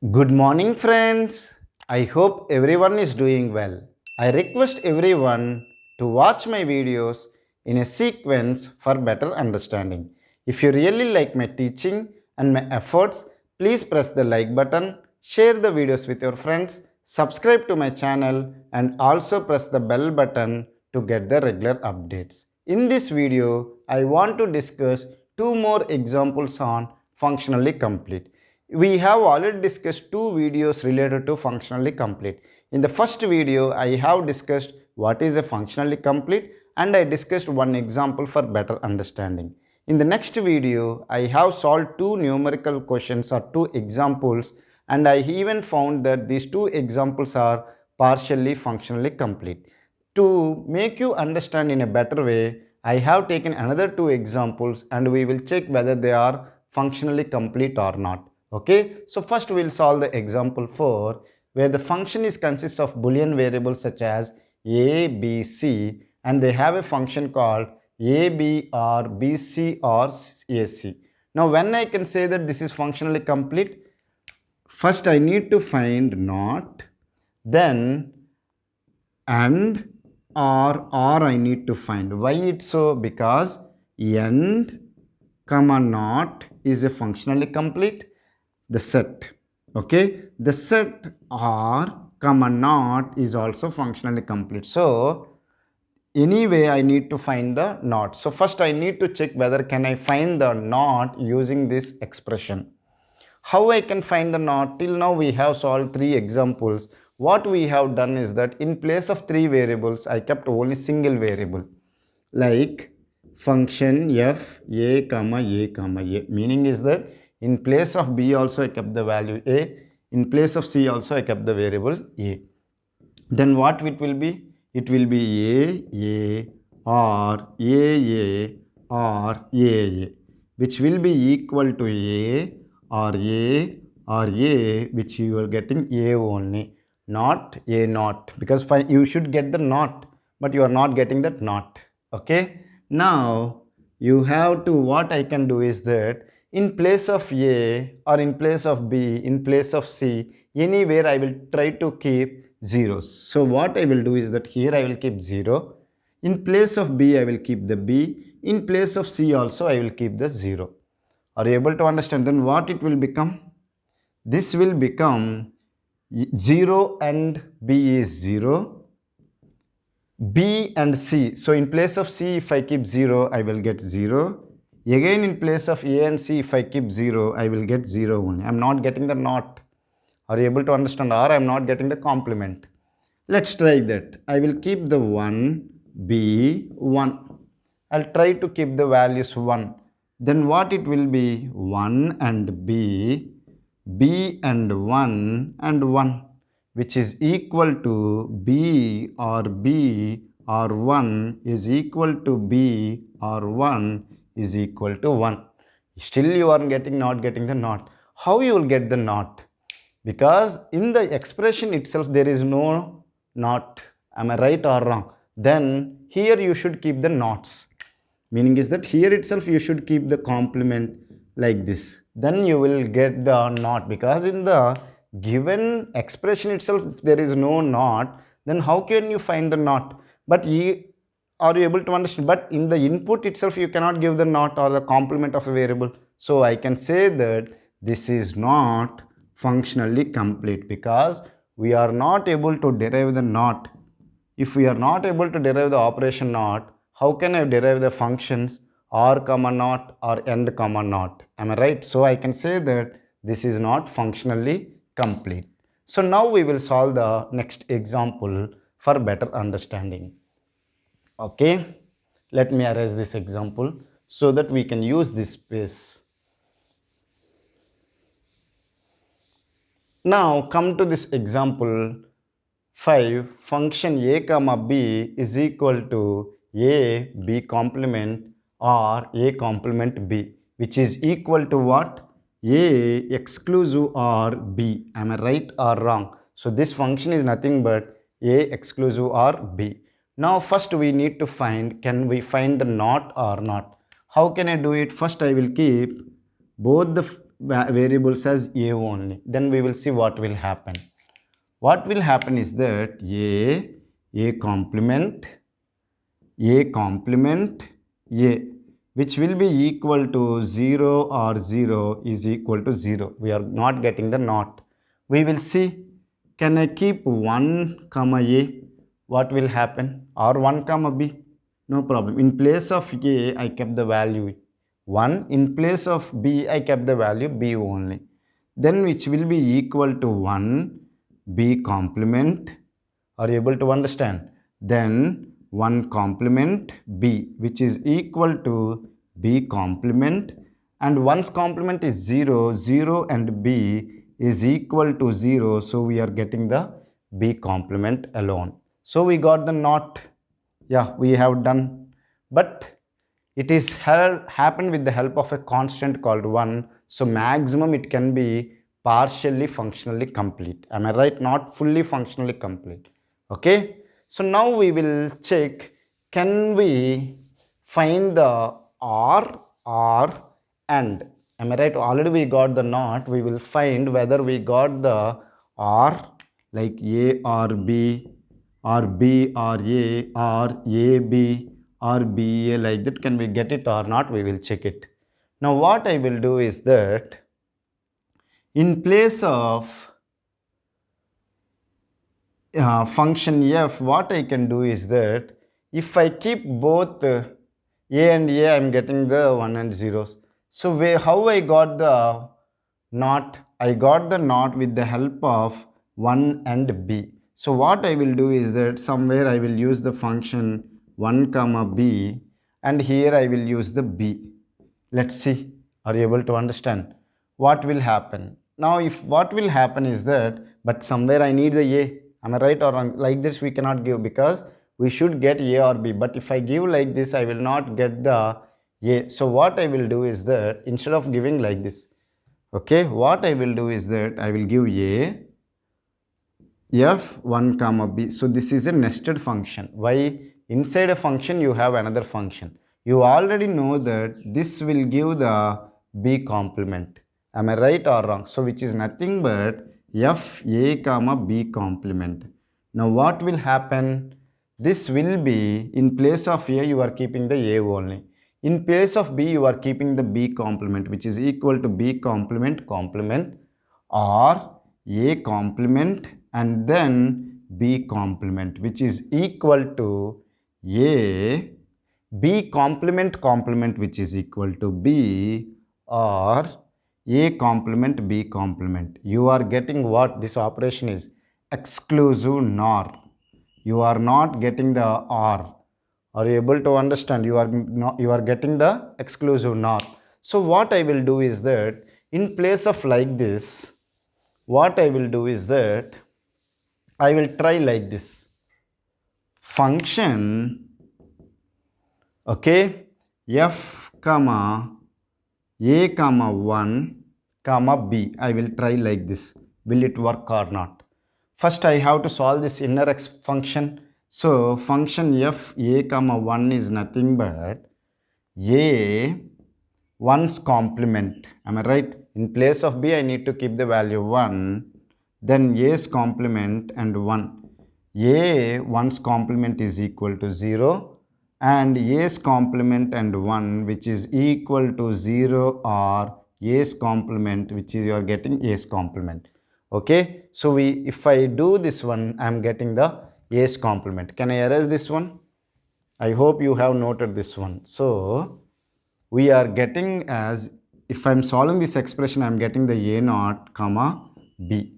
Good morning, friends. I hope everyone is doing well. I request everyone to watch my videos in a sequence for better understanding. If you really like my teaching and my efforts, please press the like button, share the videos with your friends, subscribe to my channel, and also press the bell button to get the regular updates. In this video, I want to discuss two more examples on functionally complete. We have already discussed two videos related to functionally complete. In the first video, I have discussed what is a functionally complete and I discussed one example for better understanding. In the next video, I have solved two numerical questions or two examples, and I even found that these two examples are partially functionally complete. To make you understand in a better way, I have taken another two examples and we will check whether they are functionally complete or not. Okay, so first we will solve the example 4 where the function is consists of boolean variables such as a, b, c, and they have a function called a, b, or b, c, or a, c. Now when I can say that this is functionally complete, first I need to find not, then and, or I need to find. Why it's so? Because and comma not is a functionally complete the set. Okay, the set or comma not is also functionally complete. So anyway I need to find the not. So first I need to check whether can I find the not using this expression. How I can find the not? Till now we have solved three examples. What we have done is that in place of three variables I kept only single variable, like function f a comma a comma a. Meaning is that in place of b also I kept the value a, in place of c also I kept the variable a. Then what it will be? It will be a or a or a, which will be equal to a or a, which you are getting a only, not a not, because you should get the not, but you are not getting that not. Okay, now you have to, what I can do is that in place of a or in place of b, in place of c, anywhere I will try to keep zeros. So what I will do is that here I will keep 0, in place of b I will keep the b, in place of c also I will keep the 0. Are you able to understand? Then what it will become? This will become 0 and b is 0, b and c. So in place of c if I keep 0 I will get 0. Again in place of a and c if I keep 0 I will get 0 only. I am not getting the not. Are you able to understand? Or I am not getting the complement. Let's try that. I will keep the 1, b, 1. I'll try to keep the values 1. Then what it will be? 1 and b, b and 1 and 1, which is equal to b or 1 is equal to b or 1 is equal to 1. Still you are not getting the not. How you will get the not? Because in the expression itself there is no not. Am I right or wrong? Then here you should keep the nots. Meaning is that here itself you should keep the complement like this. Then you will get the not, because in the given expression itself if there is no not, then how can you find the not? But are you able to understand? But in the input itself you cannot give the not or the complement of a variable. So I can say that this is not functionally complete because we are not able to derive the not. If we are not able to derive the operation not, how can I derive the functions or comma not or end comma not? Am I right? So I can say that this is not functionally complete. So now we will solve the next example for better understanding. Okay, let me erase this example so that we can use this space. Now come to this example 5. Function a comma b is equal to a b complement or a complement b, which is equal to what? A exclusive or b. Am I right or wrong? So this function is nothing but a exclusive or b. Now first we need to find, can we find the not or not? How can I do it? First I will keep both the variables as a only. Then we will see what will happen. What will happen is that a complement, a, which will be equal to 0 or 0 is equal to 0. We are not getting the not. We will see, can I keep 1 comma a? What will happen? Or 1 comma b? No problem. In place of a, I kept the value 1. In place of b, I kept the value b only. Then which will be equal to 1 b complement. Are you able to understand? Then 1 complement b, which is equal to b complement, and 1's complement is 0, 0 and b is equal to 0, so we are getting the b complement alone. So we got the not. Yeah, we have done, but it is happened with the help of a constant called 1, so maximum it can be partially functionally complete. Am I right? Not fully functionally complete. Okay, so now we will check, can we find the or and. Am I right? Already we got the not. We will find whether we got the or, like a or b or b or a b or b a, like that. Can we get it or not? We will check it. Now what I will do is that in place of function f, what I can do is that if I keep both a and a, I am getting the 1 and 0s. So how I got the not? I got the not with the help of 1 and b. So what I will do is that somewhere I will use the function 1 comma b, and here I will use the b. Let's see, are you able to understand what will happen? Now if what will happen is that, but somewhere I need the a. Am I right or wrong? Like this we cannot give, because we should get a or b, but if I give like this I will not get the a. So what I will do is that instead of giving like this, okay, what I will do is that I will give a f 1 comma b. So this is a nested function. Why? Inside a function you have another function. You already know that this will give the b complement. Am I right or wrong? So which is nothing but f a comma b complement. Now what will happen? This will be, in place of a you are keeping the a only. In place of b you are keeping the b complement, which is equal to b complement or a complement and then b complement, which is equal to a b complement which is equal to b, or a complement b complement. You are getting what this operation is? Exclusive NOR. You are not getting the or. Are you able to understand? You are getting the exclusive NOR. So what I will do is that in place of like this, what I will do is that I will try like this. Function, okay, f comma a comma 1 comma b. I will try like this. Will it work or not? First I have to solve this inner x function. So function f a comma 1 is nothing but a 1's complement. Am I right? In place of b I need to keep the value 1, then a's complement and 1. a 1's complement is equal to 0 and a's complement and 1, which is equal to 0 or a's complement, which is you are getting a's complement. Okay, so if I do this one, I am getting the a's complement. Can I erase this one? I hope you have noted this one. So we are getting, as if I am solving this expression, I am getting the a naught comma b.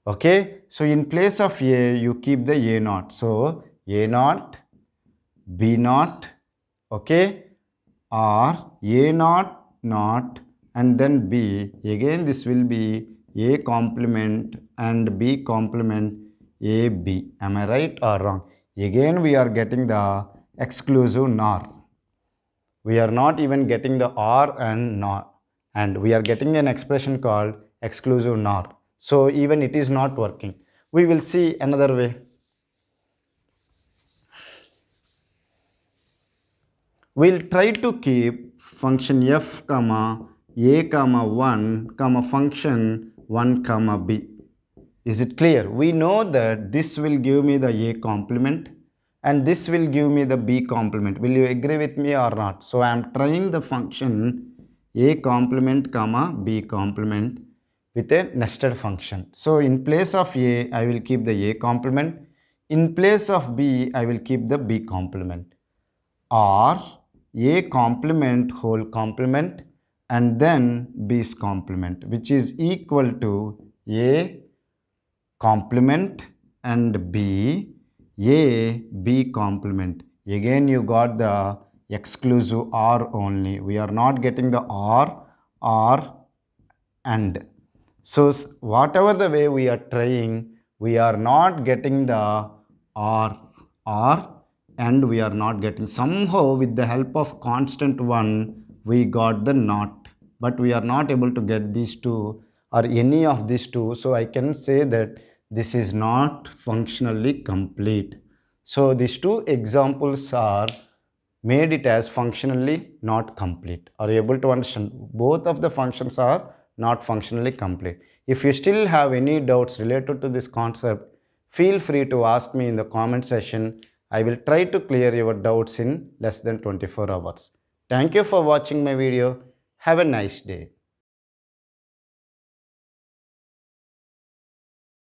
Okay, so in place of a you keep the a naught. So a naught, b naught, okay, or a naught and then b. Again this will be a complement and b complement a b. Am I right or wrong? Again we are getting the exclusive NOR. We are not even getting the or and NOR, and we are getting an expression called exclusive NOR. So even it is not working. We will see another way. We'll try to keep function f comma a comma 1 comma function 1 comma b. Is it clear? We know that this will give me the a complement and this will give me the b complement. Will you agree with me or not? So I am trying the function a complement comma b complement with a nested function. So in place of a, I will keep the a complement. In place of b, I will keep the b complement. Or a complement whole complement and then b's complement, which is equal to a complement and b complement. Again you got the exclusive or only. We are not getting the or and. So whatever the way we are trying, we are not getting the or and we are not getting. Somehow with the help of constant one we got the not, but we are not able to get these two or any of these two. So I can say that this is not functionally complete. So these two examples are made it as functionally not complete. Are you able to understand? Both of the functions are not functionally complete. If you still have any doubts related to this concept, feel free to ask me in the comment section. I will try to clear your doubts in less than 24 hours. Thank you for watching my video. Have a nice day.